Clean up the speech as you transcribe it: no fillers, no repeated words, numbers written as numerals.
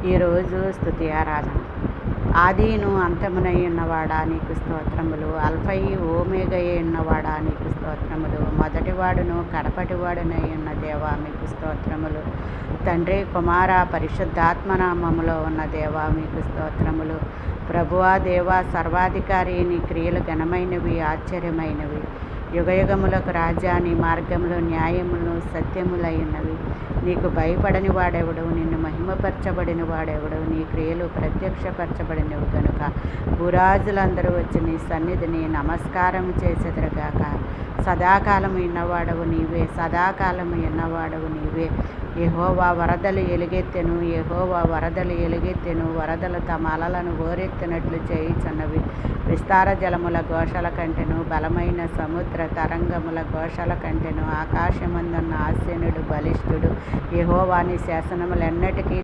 ఈరోజు స్తుతి ఆరాధన. ఆదిను అంతమునై ఉన్నవాడా నీకు స్తోత్రములు. అల్ఫయి ఓమేగయే ఉన్నవాడా నీకు స్తోత్రములు. మొదటివాడును కడపటివాడునై ఉన్న దేవా మీకు స్తోత్రములు. తండ్రి కుమార పరిశుద్ధాత్మనామములో ఉన్న దేవా మీకు స్తోత్రములు. ప్రభువా దేవా సర్వాధికారి నీ క్రియలు ఘనమైనవి, ఆశ్చర్యమైనవి. యుగయుగములకు రాజా నీ మార్గములు న్యాయములు సత్యములై ఉన్నవి. నీకు భయపడని వాడెవడు, నిన్ను మహిమపరచబడిన వాడెవడు, నీ క్రియలు ప్రత్యక్షపరచబడినవి కనుక భూరాజులందరూ వచ్చి నీ సన్నిధిని నమస్కారం చేసెదరుగాక. సదాకాలము ఉన్నవాడవు నీవే, సదాకాలము ఉన్నవాడవు నీవే. యెహోవా వరదలు ఎలుగెత్తెను, యెహోవా వరదలు ఎలుగెత్తెను. వరదలు తమ అలలను ఓరెత్తినట్లు చేయుచున్నవి. విస్తార జలముల ఘోషల కంటెను, బలమైన సముద్ర తరంగముల ఘోషల కంటెను. ఆకాశమందున్న ఆసీనుడు బలిష్ఠుడు. యెహోవాని శాసనములెన్నటికీ